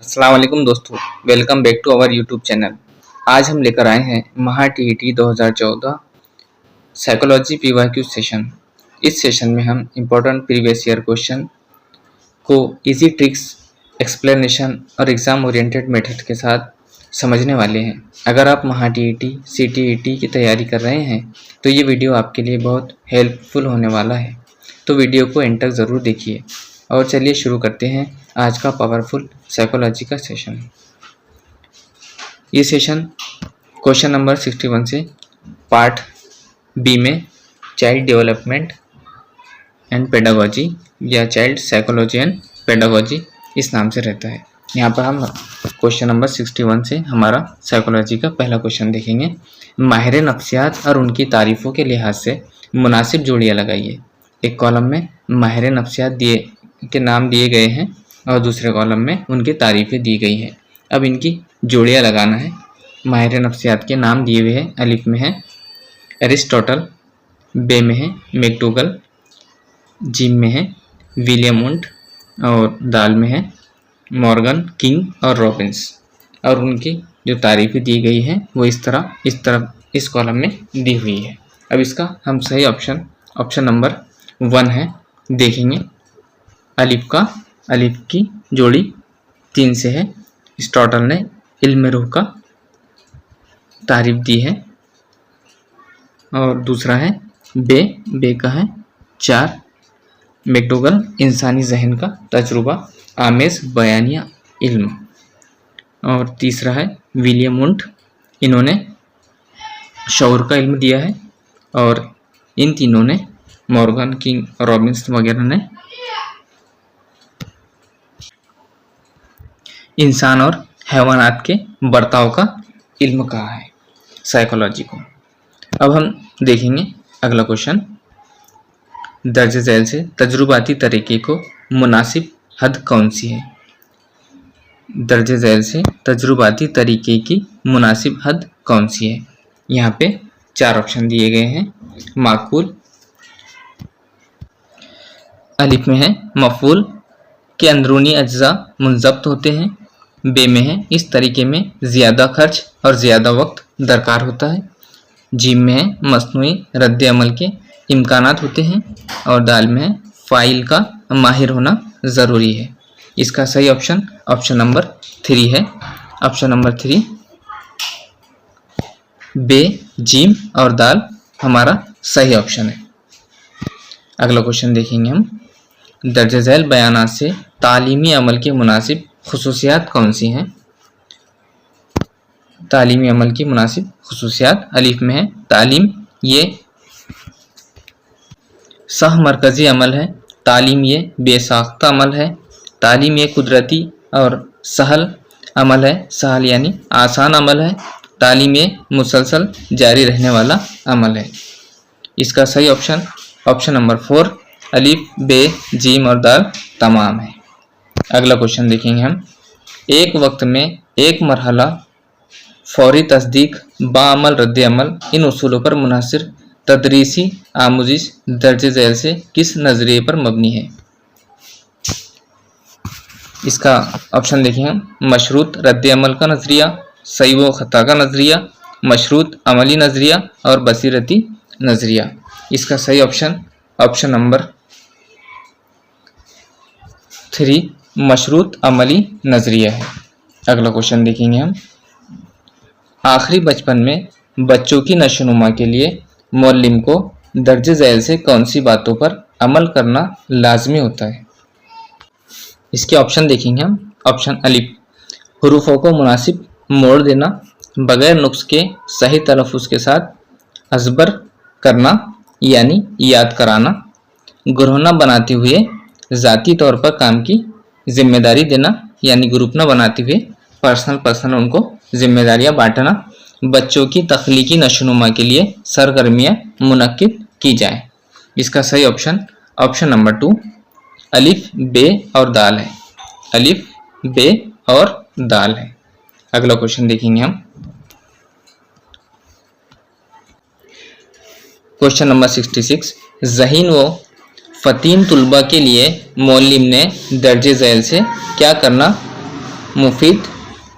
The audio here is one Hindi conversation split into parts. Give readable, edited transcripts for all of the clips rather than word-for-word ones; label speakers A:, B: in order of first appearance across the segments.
A: अस्सलाम वालेकुम दोस्तों, welcome back to our YouTube channel. आज हम लेकर आए हैं Maha TET 2014 psychology PYQ session. इस सेशन में हम इम्पोर्टेंट प्रीवियस ईयर क्वेश्चन को इजी ट्रिक्स, एक्सप्लेनेशन और एग्ज़ाम ओरिएंटेड मेथड के साथ समझने वाले हैं। अगर आप महा टीईटी, सीटीईटी की तैयारी कर रहे हैं तो ये वीडियो आपके लिए बहुत हेल्पफुल होने वाला है, तो वीडियो को एंड तक ज़रूर देखिए। और चलिए शुरू करते हैं आज का पावरफुल साइकोलॉजी का सेशन। ये सेशन क्वेश्चन नंबर 61 से पार्ट बी में चाइल्ड डेवलपमेंट एंड पेडागोजी या चाइल्ड साइकोलॉजी एंड पेडागोजी इस नाम से रहता है। यहाँ पर हम क्वेश्चन नंबर 61 से हमारा साइकोलॉजी का पहला क्वेश्चन देखेंगे। माहिर नफ्सियात और उनकी तारीफ़ों के लिहाज से मुनासिब जोड़ियाँ लगाइए। एक कॉलम में माहिर नफ्सियात के नाम दिए गए हैं और दूसरे कॉलम में उनकी तारीफ़ें दी गई हैं। अब इनकी जोड़ियाँ लगाना है। माहिर नफ्सियात के नाम दिए हुए हैं। अलिफ में है एरिस्टोटल, बे में है मैकडूगल, जिम में है विलियम वुंट और दाल में है मॉर्गन, किंग और रॉबिन्स। और उनकी जो तारीफ़ें दी गई हैं वो इस कॉलम में दी हुई है। अब इसका हम सही ऑप्शन नंबर 1 है देखेंगे। अलिफ की जोड़ी 3 से है। एरिस्टोटल ने इल्म रूह का तारीफ दी है। और दूसरा है बे का है 4। मैकडूगल इंसानी जहन का तजुर्बा आमेज बयानिया इल्म। और तीसरा है विलियम वुंट, इन्होंने शऊर का इल्म दिया है। और इन तीनों ने मॉर्गन, किंग, रॉबिन्स वगैरह ने इंसान और हैवानात के बर्ताव का इल्म कहा है साइकोलॉजी को। अब हम देखेंगे अगला क्वेश्चन। दर्ज झैल से तजुर्बाती तरीके को मुनासिब हद कौन सी है? दर्ज झैल से तजुर्बाती तरीके की मुनासिब हद कौन सी है? यहाँ पे 4 ऑप्शन दिए गए हैं। माकूल, अलिफ में है मफूल के अंदरूनी अज्जा मुंज़ब्त होते हैं। बे में है इस तरीके में ज़्यादा खर्च और ज़्यादा वक्त दरकार होता है। जिम में है मस्नूई रद्द अमल के इम्कानात होते हैं। और दाल में है फ़ाइल का माहिर होना ज़रूरी है। इसका सही ऑप्शन नंबर 3 है। ऑप्शन नंबर 3 बे, जिम और दाल हमारा सही ऑप्शन है। अगला क्वेश्चन देखेंगे हम। दर्ज झैल बयानात से तालीमी अमल के मुनासिब खुसूसियात कौन सी हैं? तालीमी अमल की मुनासिब खुसूसियात अलिफ में है तालीम ये सह मरकज़ी अमल है। तालीम ये बेसाख्ता अमल है। तालीम ये कुदरती और सहल अमल है। सहल यानी आसान अमल है। तालीम ये मुसलसल जारी रहने वाला अमल है। इसका सही ऑप्शन नंबर 4 अलिफ, बे, जीम और दाल तमाम है। अगला क्वेश्चन देखेंगे हम। एक वक्त में एक मरहला, फौरी तस्दीक, बाअमल रद्द अमल, इन उसूलों पर मुनहसर तदरीसी आमूजिश दर्ज झैल से किस नज़रिए पर मबनी है? इसका ऑप्शन देखें हम। मशरूत रद्द अमल का नज़रिया, सही व खता का नज़रिया, मशरूत अमली नज़रिया और बसीरती नज़रिया। इसका सही ऑप्शन नंबर 3 मशरूत अमली नज़रिया है। अगला क्वेश्चन देखेंगे हम। आखिरी बचपन में बच्चों की नशोनुमा के लिए मुअल्लिम को दर्ज झैल से कौन सी बातों पर अमल करना लाजमी होता है? इसके ऑप्शन देखेंगे हम। ऑप्शन अलिफ, हुरूफों को मुनासिब मोड़ देना, बगैर नुक्स के सही तलफ़ुज़ के साथ अज़बर करना यानी याद कराना, ग्रुप बनाते हुए ज़ाती तौर पर काम की जिम्मेदारी देना यानी ग्रुप न बनाते हुए पर्सनल उनको जिम्मेदारियां बांटना, बच्चों की तख्लीकी नशोनुमा के लिए सरगर्मियां मुनक्किद की जाए। इसका सही ऑप्शन नंबर 2 अलिफ, बे और दाल है। अलिफ, बे और दाल है। अगला क्वेश्चन देखेंगे हम। क्वेश्चन नंबर 66 ज़हीन व फ़तीन तुलबा के लिए मौलिम ने दर्ज झैल से क्या करना मुफीद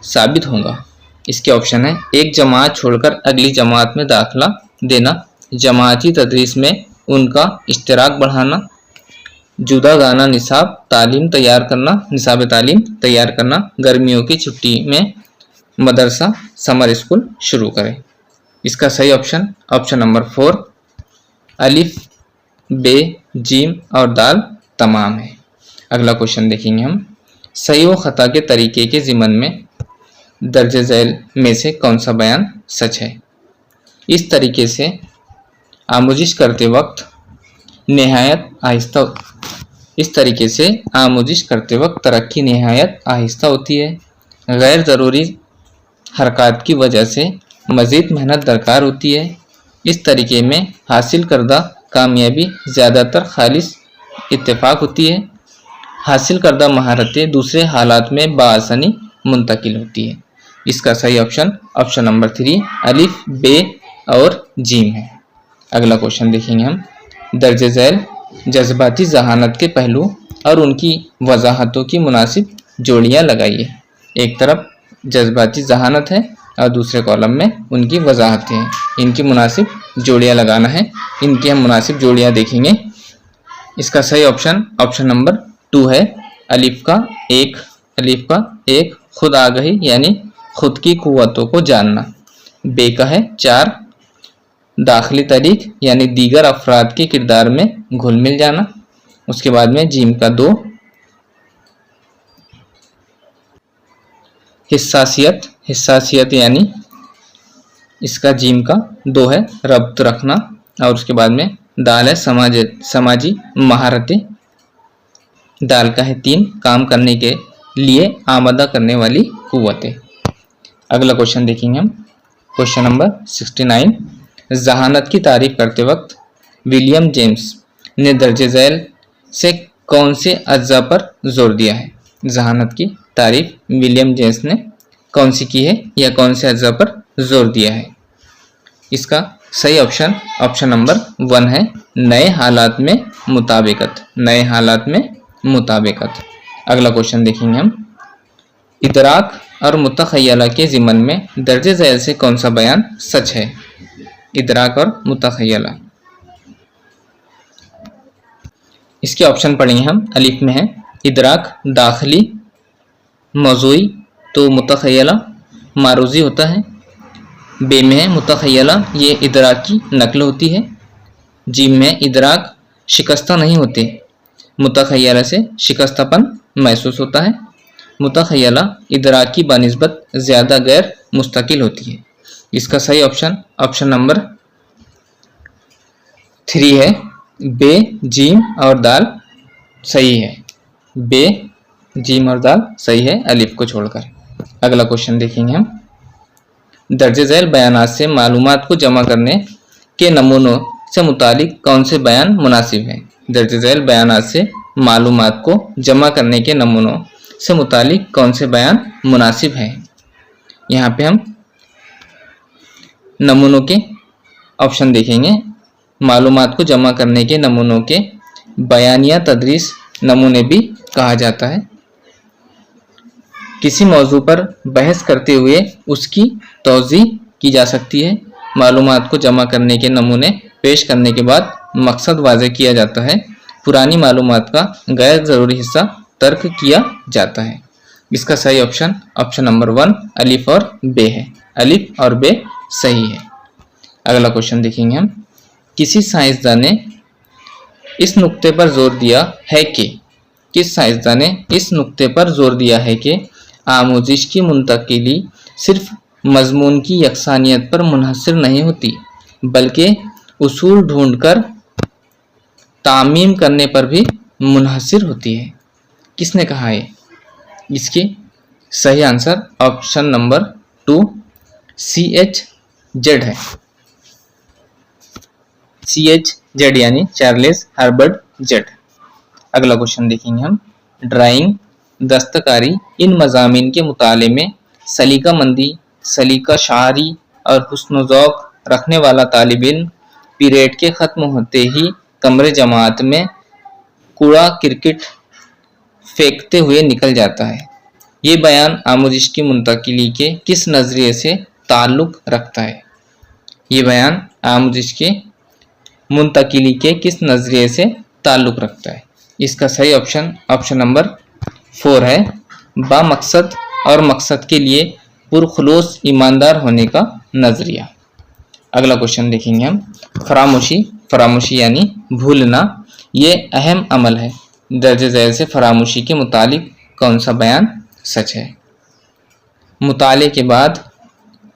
A: साबित होगा? इसके ऑप्शन है, एक जमात छोड़कर अगली जमात में दाखिला देना, जमाती तदरीस में उनका इश्तिराक बढ़ाना, जुदा गाना निसाब तालीम तैयार करना, गर्मियों की छुट्टी में मदरसा समर स्कूल शुरू करें। इसका सही ऑप्शन नंबर 4 अलिफ, बे, जीम और दाल तमाम है। अगला क्वेश्चन देखेंगे हम, सही व खता के तरीके के ज़िमन में दर्ज झैल में से कौन सा बयान सच है? इस तरीके से आमोजिश करते वक्त तरक्की नहायत आहिस्ता होती है। गैर ज़रूरी हरकत की वजह से मज़ीद मेहनत दरकार होती है। इस तरीके में हासिल करदा कामयाबी ज़्यादातर खालिस इत्तेफाक होती है। हासिल करदा महारतें दूसरे हालात में बाआसानी मुंतकिल होती है। इसका सही ऑप्शन नंबर 3 अलिफ, बे और जीम है। अगला क्वेश्चन देखेंगे हम, दर्ज झैल जज्बाती जहानत के पहलू और उनकी वजाहतों की मुनासिब जोड़ियाँ लगाइए। एक तरफ जज्बाती जहानत है और दूसरे कॉलम में उनकी वजाहतें हैं। इनकी मुनासिब जोड़ियाँ लगाना है। इनकी हम मुनासिब जोड़ियाँ देखेंगे। इसका सही ऑप्शन नंबर 2 है, अलिफ का एक खुद आगही यानी खुद की कुव्वतों को जानना। बे का है 4 दाखिली तरीक यानी दीगर अफराद के किरदार में घुल मिल जाना। उसके बाद में जीम का 2 हिस्सासियत यानी इसका जीम का 2 है रब्त रखना। और उसके बाद में दाल है समाजी महारतें। दाल का है 3 काम करने के लिए आमादा करने वाली कुव्वतें। अगला क्वेश्चन देखेंगे हम, क्वेश्चन नंबर 69, जहानत की तारीफ करते वक्त विलियम जेम्स ने दर्ज झैल से कौन से अज्जा पर जोर दिया है? जहानत की तारीफ विलियम जेम्स ने कौन सी की है या कौन से अज्जा पर जोर दिया है? इसका सही ऑप्शन नंबर 1 है, नए हालात में मुताबिकत। अगला क्वेश्चन देखेंगे हम, इदराक और मुतखय्यला के ज़िमन में दर्ज झैल से कौन सा बयान सच है? इदराक और मुतखय्यला, इसके ऑप्शन पढ़ेंगे हम। अलिफ में है इदराक दाखिली मौज़ूई तो मुतखय्यला मारूजी होता है। बे में है मुतखय्यला ये इदराक की नकल होती है। जीम में इदराक शिकस्ता नहीं होते, मुतखय्यला से शिकस्तापन महसूस होता है। मुतखय्यला इदराक की बनिस्बत ज़्यादा गैर मुस्तकिल होती है। इसका सही ऑप्शन नंबर 3 है, बे, जीम और दाल सही है। बे, जीम और दाल सही है अलिफ को छोड़कर। अगला क्वेश्चन देखेंगे हम, दर्ज झैल बयानात से मालूमात को जमा करने के नमूनों से मुतालिक कौन से बयान मुनासिब हैं? दर्ज झैल बयानात से मालूमात को जमा करने के नमूनों से मुतालिक कौन से बयान मुनासिब हैं? यहाँ पे हम नमूनों के ऑप्शन देखेंगे। मालूमात को जमा करने के नमूनों के बयानिया तदरीस नमूने भी कहा जाता है। किसी मौजू पर बहस करते हुए उसकी तौज़ीह की जा सकती है। मालूमात को जमा करने के नमूने पेश करने के बाद मकसद वाज़ेह किया जाता है। पुरानी मालूमात का गैर ज़रूरी हिस्सा तर्क किया जाता है। इसका सही ऑप्शन नंबर 1 अलिफ और बे है। अलिफ और बे सही है। अगला क्वेश्चन देखेंगे हम, किसी साइंसदान ने इस नुक्ते पर जोर दिया है कि आमोजिश की मुंतकिली सिर्फ मजमून की यकसानियत पर मुनहसर नहीं होती बल्कि उसूल ढूंढकर तामीम करने पर भी मुनहसर होती है। किसने कहा है? इसकी सही आंसर ऑप्शन नंबर 2 CHZ है। CHZ यानी चार्ल्स हर्बर्ट जेड। अगला क्वेश्चन देखेंगे हम, ड्राइंग, दस्तकारी इन मज़ामीन के मुताले में सलीकामंदी, सलीका शारी और हुस्न ज़ौक़ रखने वाला तालिब इल्म पीरियड के ख़त्म होते ही कमरे जमात में कूड़ा क्रिकेट फेंकते हुए निकल जाता है। ये बयान आमोजिश की मुंतकिली के किस नज़रिए से ताल्लुक़ रखता है? ये बयान आमोजिश के मुंतकिली के किस नज़रिए से ताल्लुक़ रखता है? इसका सही ऑप्शन नंबर 4 है, बामकसद और मकसद के लिए पुरखुलूस ईमानदार होने का नज़रिया। अगला क्वेश्चन देखेंगे हम। फरामोशी यानी भूलना, ये अहम अमल है। दर्ज झैल से फरामोशी के मुतालिक कौन सा बयान सच है? मुताले के बाद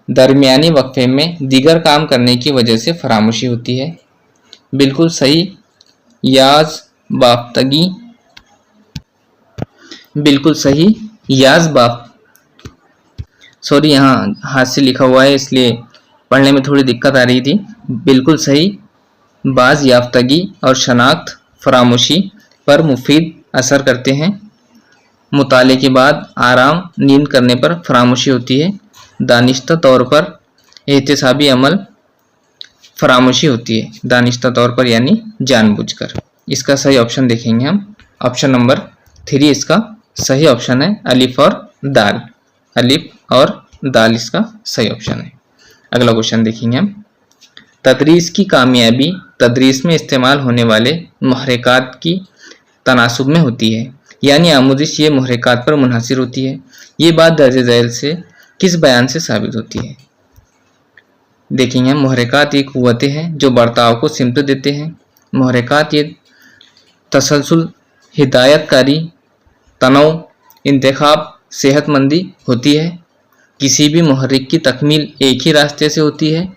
A: दरमियानी वक्फे में दीगर काम करने की वजह से फरामोशी होती है। बिल्कुल सही, याज बाफ्तगी। बिल्कुल सही, सॉरी, यहाँ हाथ से लिखा हुआ है इसलिए पढ़ने में थोड़ी दिक्कत आ रही थी। बिल्कुल सही, बाज याफ्तगी और शनाख्त फरामोशी पर मुफीद असर करते हैं। मुताले के बाद आराम नींद करने पर फरामोशी होती है। दानिश्ता तौर पर एहतिसाबी अमल फरामोशी होती है, दानिश्ता तौर पर यानी जानबूझकर। इसका सही ऑप्शन देखेंगे हम। ऑप्शन नंबर 3 इसका सही ऑप्शन है, अलिफ और दाल। अलिफ और दाल इसका सही ऑप्शन है। अगला क्वेश्चन देखेंगे हम। तदरीस की कामयाबी तदरीस में इस्तेमाल होने वाले मुहर्रिकात की तनासुब में होती है, यानी आमोजिश ये मुहर्रिकात पर मुनहसिर होती है। ये बात दर्ज झैल से किस बयान से साबित होती है? देखेंगे हम। मुहर्रिकात ये कुव्वतें हैं जो बर्ताव को सिमत देते हैं। मुहर्रिकात ये तसलसल, हिदायतकारी, तनव, इंतखाब, सेहतमंदी होती है। किसी भी मुहर्रिक की तकमील एक ही रास्ते से होती है।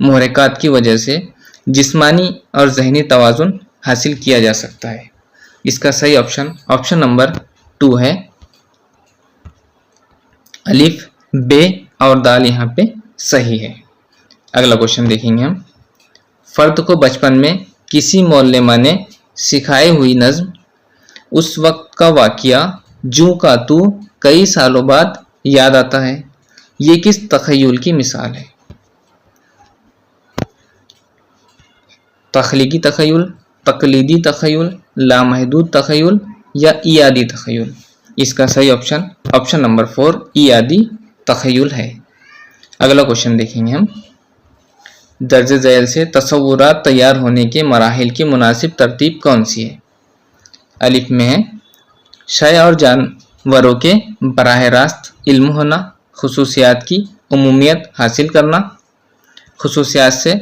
A: मुहर्रिकात की वजह से जिस्मानी और ज़हनी तवाज़ुन हासिल किया जा सकता है। इसका सही ऑप्शन नंबर 2 है, अलिफ, बे और दाल यहाँ पे सही है। अगला क्वेश्चन देखेंगे हम। फ़र्द को बचपन में किसी मौल्लमा ने सिखाई हुई नज़्म उस वक्त का वाक़िया जूं का तू कई सालों बाद याद आता है, ये किस तख़य्युल की मिसाल है? तख्लीकी तख़य्युल, तक़लीदी तख़य्युल, लामहदूद तख़य्युल या इयादी तख़य्युल? इसका सही ऑप्शन नंबर 4 इयादी तख़य्युल है। अगला क्वेश्चन देखेंगे हम। दर्ज झैल से तसव्वुरात तैयार होने के मराहिल की मुनासिब तरतीब कौन सी है? अलिफ में है शय और जानवरों के बराह रास्त इल्म होना, खुसूसियात की उमूमियत हासिल करना, खुसूसियात से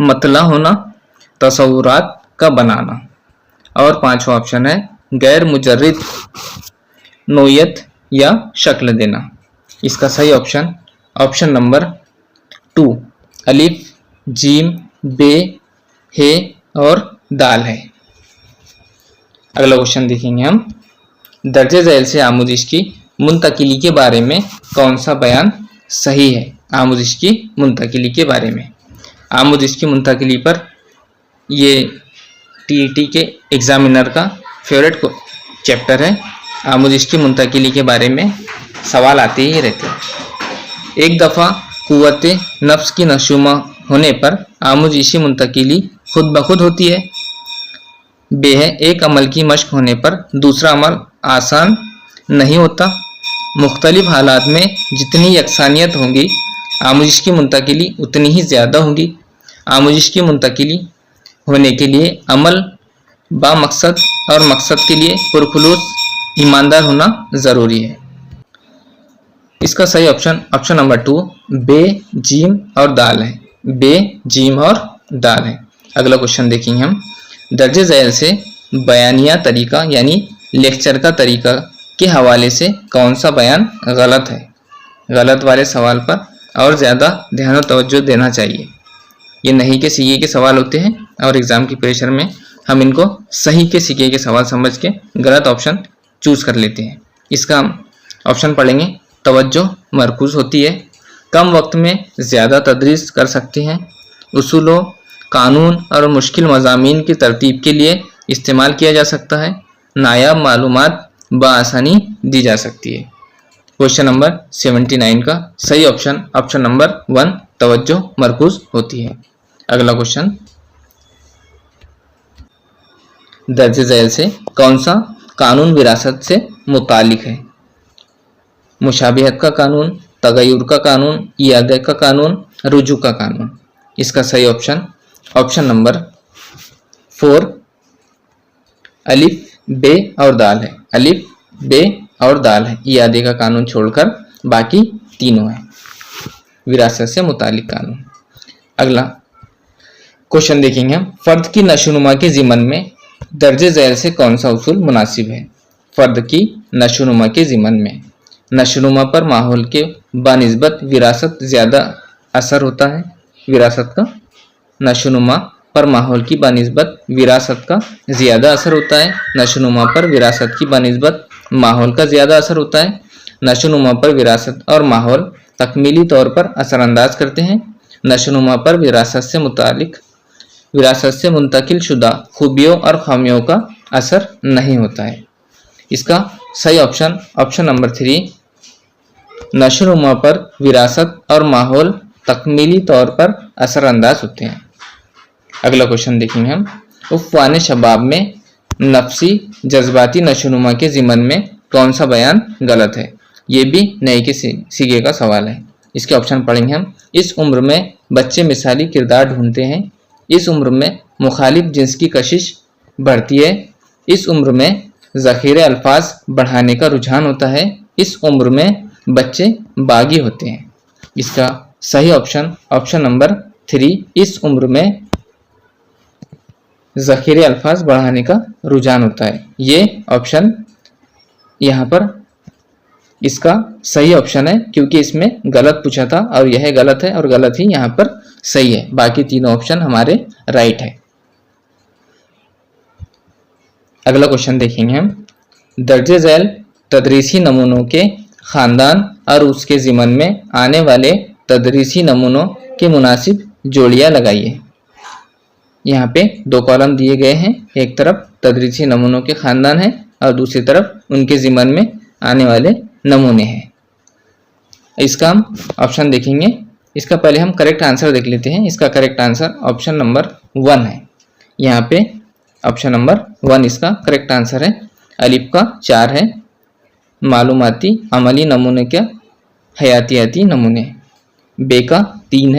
A: मतला होना, तसव्वुरात का बनाना, और 5वां ऑप्शन है गैर मुजर्रिद नोयत या शक्ल देना। इसका सही ऑप्शन नंबर 2 अलिफ, जीम, बे, हे और दाल है। अगला क्वेश्चन देखेंगे हम। दर्ज झैल से आमोजिश की मुंतकिली के बारे में कौन सा बयान सही है? आमोजिश की मुंतकिली के बारे में। आमोजिश की मुंतकिली पर ये टीईटी के एग्जामिनर का फेवरेट चैप्टर है। आमोजिश की मुंतकिली के बारे में सवाल आते ही रहते हैं। एक दफ़ा कुव्वत नफ्स की नशुमा होने पर आमोजिशी मुंतकिली खुद ब खुद होती है। बे है एक अमल की मश्क होने पर दूसरा अमल आसान नहीं होता। मुख्तलिफ हालात में जितनी यकसानियत होगी आमोजिश की मुंतकिली उतनी ही ज़्यादा होगी। आमोजिश की मुंतकिली होने के लिए अमल बामकसद और मकसद के लिए पुरखुलूस ईमानदार होना ज़रूरी है। इसका सही ऑप्शन नंबर 2 बे, जीम और दाल है। बे, जीम और दाल है। अगला क्वेश्चन देखेंगे हम। दर्ज झैल से बयानिया तरीका यानी लेक्चर का तरीका के हवाले से कौन सा बयान गलत है? गलत वाले सवाल पर और ज़्यादा ध्यान और तवज्जो देना चाहिए। ये नहीं के सीए के सवाल होते हैं और एग्ज़ाम की प्रेशर में हम इनको सही के सीए के सवाल समझ के गलत ऑप्शन चूज़ कर लेते हैं। इसका ऑप्शन पढ़ेंगे। तवज्जो मरकूज़ होती है, कम वक्त में ज़्यादा तदरीस कर सकते हैं, उसूलों, कानून और मुश्किल मज़ामीन की तरतीब के लिए इस्तेमाल किया जा सकता है, नायाब मालूमात बआसानी दी जा सकती है। क्वेश्चन नंबर 79 का सही ऑप्शन नंबर 1 तवज्जो मरकूज़ होती है। अगला क्वेश्चन। दर्ज झैल से कौन सा कानून विरासत से मुतालिक है? मुशाबिहत का कानून, तगय्युर का कानून, इयादे का कानून, रुजू का कानून। इसका सही ऑप्शन नंबर 4 अलिफ, बे और दाल है। अलिफ, बे और दाल है। इयादे का कानून छोड़कर बाकी तीनों है विरासत से मुतालिक कानून। अगला क्वेश्चन देखेंगे हम, फर्द की नशोनुमा के ज़िमन में दर्जे ज़ैल से कौन सा उसूल मुनासिब है? फर्द की नशोनुमा के ज़िमन में नशोनुमा पर माहौल के बानिस्बत विरासत ज़्यादा असर होता है। विरासत का नशोनुमा पर माहौल की बानिस्बत विरासत का ज़्यादा असर होता है। नशोनुमा पर विरासत की बानिस्बत माहौल का ज़्यादा असर होता है। नशोनुमा पर विरासत और माहौल तकमीली तौर पर असरअंदाज करते हैं। नशोनुमा पर विरासत से मुंतकिल शुदा खूबियों और खामियों का असर नहीं होता है। इसका सही ऑप्शन नंबर 3 नशोनुमा पर विरासत और माहौल तकमीली तौर पर असरअंदाज होते हैं। अगला क्वेश्चन देखेंगे हम, उफ़वान शबाब में नफसी जज्बाती नशोनुमा के ज़िमन में कौन सा बयान गलत है? ये भी नए के सीगे का सवाल है। इसके ऑप्शन पढ़ेंगे हम, इस उम्र में बच्चे मिसाली किरदार ढूंढते हैं। इस उम्र में मुखालिफ जिन्स की कशिश बढ़ती है। इस उम्र में ज़ख़ीरे अल्फाज बढ़ाने का रुझान होता है। इस उम्र में बच्चे बागी होते हैं। इसका सही ऑप्शन नंबर 3 इस उम्र में ज़ख़ीरे अल्फाज बढ़ाने का रुझान होता है। ये ऑप्शन यहाँ पर इसका सही ऑप्शन है, क्योंकि इसमें गलत पूछा था और यह गलत है और गलत ही यहाँ पर सही है। बाकी तीनों ऑप्शन हमारे राइट है। अगला क्वेश्चन देखेंगे हम, दर्जे झैल तदरीसी नमूनों के ख़ानदान और उसके ज़िमन में आने वाले तदरीसी नमूनों के मुनासिब जोड़ियाँ लगाइए। यहाँ पे 2 कॉलम दिए गए हैं। एक तरफ तदरीसी नमूनों के ख़ानदान है और दूसरी तरफ उनके ज़िमन में आने वाले नमूने हैं। इसका हम ऑप्शन देखेंगे। इसका पहले हम करेक्ट आंसर देख लेते हैं। इसका करेक्ट आंसर ऑप्शन नंबर 1 है। यहाँ पे ऑप्शन नंबर 1 इसका करेक्ट आंसर है। अलिफ का 4 है, मालूमाती अमली नमूने के हयातियाती नमूने। बे का 3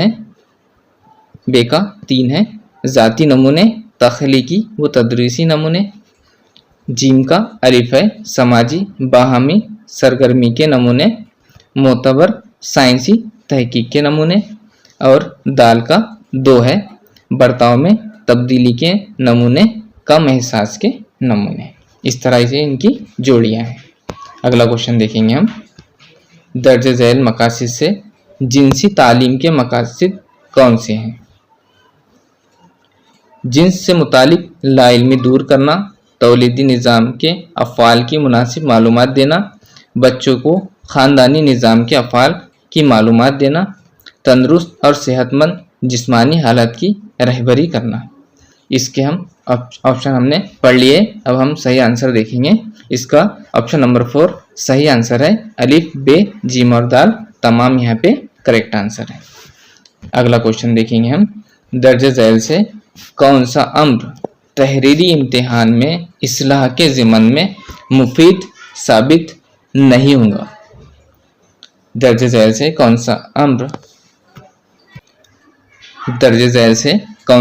A: है, ज़ाती नमूने, तख्लीकी व तदरीसी नमूने। जीम का अलिफ है, समाजी बाहमी सरगर्मी के नमूने, मोतबर साइंसी तहकीक के नमूने। और दाल का 2 है, बर्ताव में तब्दीली के नमूने, कम एहसास के नमूने। इस तरह से इनकी जोड़ियाँ हैं। अगला क्वेश्चन देखेंगे हम, दर्जे झैल मकासिद से जिनसी तालीम के मकासिद कौन से हैं? जिन्स से मुतालिक लाइल्मी दूर करना, तौलीदी निज़ाम के अफ़आल की मुनासिब मालूमात देना, बच्चों को ख़ानदानी निज़ाम के अफ़आल की मालूमात देना, तंदुरुस्त और सेहतमंद जिस्मानी हालत की रहबरी करना। इसके हम ऑप्शन हमने पढ़ लिए। अब हम सही आंसर देखेंगे। इसका ऑप्शन नंबर 4 सही आंसर है। अलिफ, बे, जीम और दाल तमाम यहाँ पे करेक्ट आंसर है। अगला क्वेश्चन देखेंगे हम, दर्जे झैल से कौन सा अम्र तहरीरी इम्तिहान में इस्लाह के ज़िमन में मुफीद साबित नहीं होगा? दर्जे झैल से कौन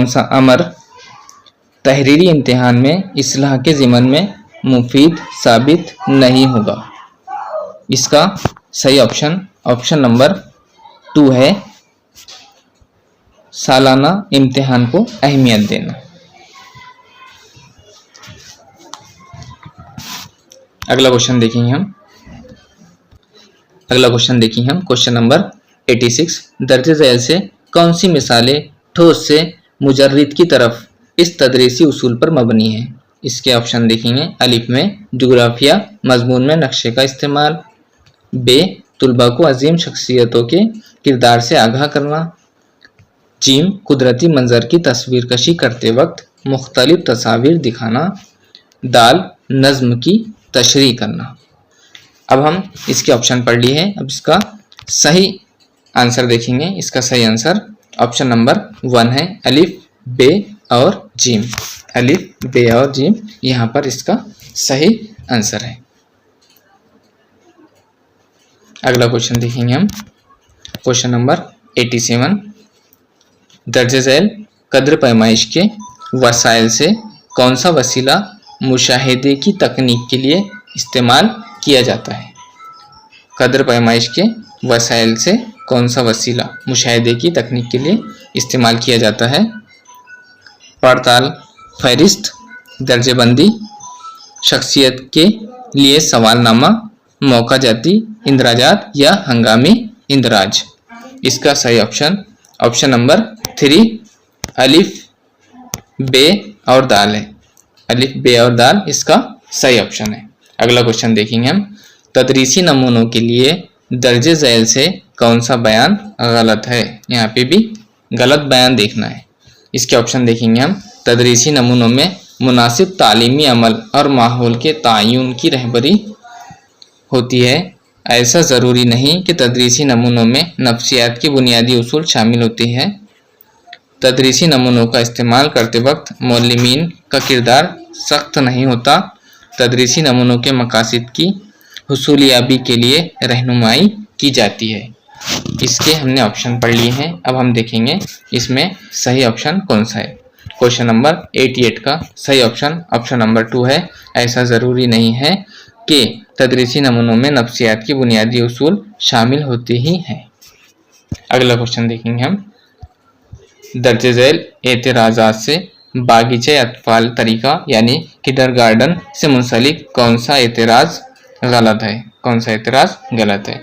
A: सा अम्र तहरीरी इम्तिहान में इस्लाह के ज़िमन में मुफीद साबित नहीं होगा? इसका सही ऑप्शन नंबर 2 है, सालाना इम्तिहान को अहमियत देना। अगला क्वेश्चन देखेंगे हम क्वेश्चन नंबर 86, दर्जे झैल से कौन सी मिसालें ठोस से मुजर्रिद की तरफ इस तदरीसी उसूल पर मबनी है? इसके ऑप्शन देखेंगे। अलिफ में जोग्राफिया मजमून में नक्शे का इस्तेमाल, बे तुलबा को अजीम शख्सियतों के किरदार से आगाह करना, जीम कुदरती मंजर की तस्वीर कशी करते वक्त मुख्तलिफ तस्वीर दिखाना, दाल नज्म की तशरीह करना। अब हम इसके ऑप्शन पढ़ लिए हैं। अब इसका सही आंसर देखेंगे। इसका सही आंसर ऑप्शन नंबर 1 है, अलिफ, बे और जीम। अलिफ, बे और जीम यहाँ पर इसका सही आंसर है। अगला क्वेश्चन देखेंगे हम, क्वेश्चन नंबर 87। दर्ज झैल कद्र पैमाइश के वसाइल से कौन सा वसीला मुशाहिदे की तकनीक के लिए इस्तेमाल किया जाता है? कद्र पैमाइश के वसाइल से कौन सा वसीला मुशाहिदे की तकनीक के लिए इस्तेमाल किया जाता है? पड़ताल, फहरिस्त, दर्जेबंदी, शख्सियत के लिए सवालनामा, मौका जाती इंदराजात या हंगामी इंदराज। इसका सही ऑप्शन नंबर 3 अलिफ, बे और दाल है। अलिफ, बे और दाल इसका सही ऑप्शन है। अगला क्वेश्चन देखेंगे हम, तदरीसी नमूनों के लिए दर्जे झैल से कौन सा बयान गलत है? यहाँ पे भी गलत बयान देखना है। इसके ऑप्शन देखेंगे हम, तदरीसी नमूनों में मुनासिब तालीमी अमल और माहौल के तायुन की रहबरी होती है। ऐसा ज़रूरी नहीं कि तदरीसी नमूनों में नफ्सियात की बुनियादी उसूल शामिल होती है। तदरीसी नमूनों का इस्तेमाल करते वक्त मौलमीन का किरदार सख्त नहीं होता। तदरीसी नमूनों के मकासद की हुसूलियाबी के लिए रहनुमाई की जाती है। इसके हमने ऑप्शन पढ़ लिए हैं। अब हम देखेंगे इसमें सही ऑप्शन कौन सा है। क्वेश्चन नंबर 88 का सही ऑप्शन नंबर 2 है। ऐसा ज़रूरी नहीं है कि तदरीसी नमूनों में नफ्सियात की बुनियादी उसूल शामिल होते ही हैं। अगला क्वेश्चन देखेंगे हम, दर्जे झैल एतराज़ात से बागीचे अतफाल तरीका यानी किंडरगार्टन से मुंसलिक कौन सा एतराज़ गलत है? कौन सा एतराज़ गलत है?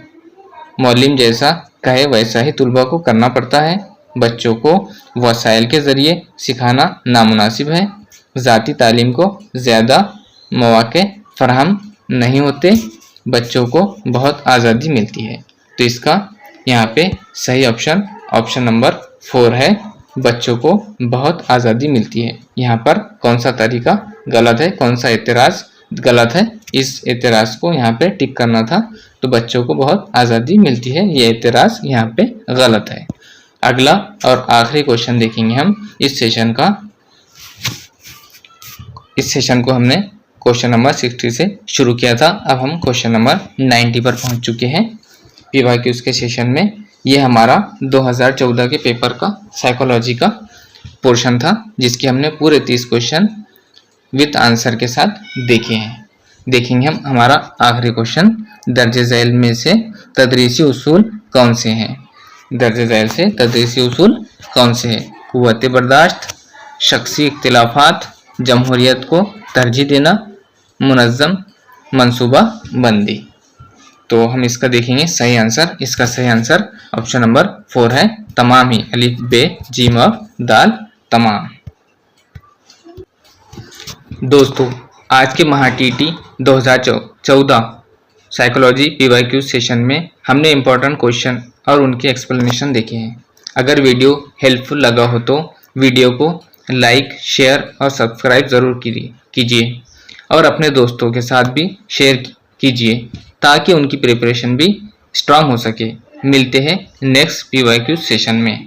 A: मौलिम जैसा कहे वैसा ही तुलबा को करना पड़ता है। बच्चों को वसाइल के ज़रिए सिखाना नामुनासिब है। ज़ाती तालीम को ज़्यादा मौक़े फराहम नहीं होते। बच्चों को बहुत आज़ादी मिलती है। तो इसका यहाँ पे सही ऑप्शन नंबर 4 है। बच्चों को बहुत आज़ादी मिलती है। यहाँ पर कौन सा तरीका गलत है, कौन सा एतराज़ गलत है, इस एतराज़ को यहाँ पे टिक करना था। तो बच्चों को बहुत आज़ादी मिलती है, ये एतराज़ यहाँ पे गलत है। अगला और आखिरी क्वेश्चन देखेंगे हम इस सेशन का। इस सेशन को हमने क्वेश्चन नंबर 60 से शुरू किया था। अब हम क्वेश्चन नंबर 90 पर पहुंच चुके हैं। पीवाईक्यूज़ के सेशन में ये हमारा 2014 के पेपर का साइकोलॉजी का पोर्शन था, जिसके हमने पूरे 30 क्वेश्चन विद आंसर के साथ देखे हैं। देखेंगे हम हमारा आखिरी क्वेश्चन, दर्जे झैल में से तदरीसी उसूल कौन से हैं? दर्जे झैल से तदरीसी उसूल कौन से हैं? कुव्वत बर्दाश्त, शख्सी इख्तिलाफात, जमहूरियत को तरजीह देना, मुनज़्ज़म मनसूबा बंदी। तो हम इसका देखेंगे सही आंसर। इसका सही आंसर ऑप्शन नंबर 4 है, तमाम ही, अलिफ, बे, जीम और दाल, तमाम। दोस्तों, आज के महाटीटी 2014 साइकोलॉजी पीवाईक्यू सेशन में हमने इम्पोर्टेंट क्वेश्चन और उनके एक्सप्लेनेशन देखे हैं। अगर वीडियो हेल्पफुल लगा हो तो वीडियो को लाइक, शेयर और सब्सक्राइब ज़रूर कीजिए और अपने दोस्तों के साथ भी शेयर कीजिए ताकि उनकी प्रिपरेशन भी स्ट्रांग हो सके। मिलते हैं नेक्स्ट पीवाईक्यू सेशन में।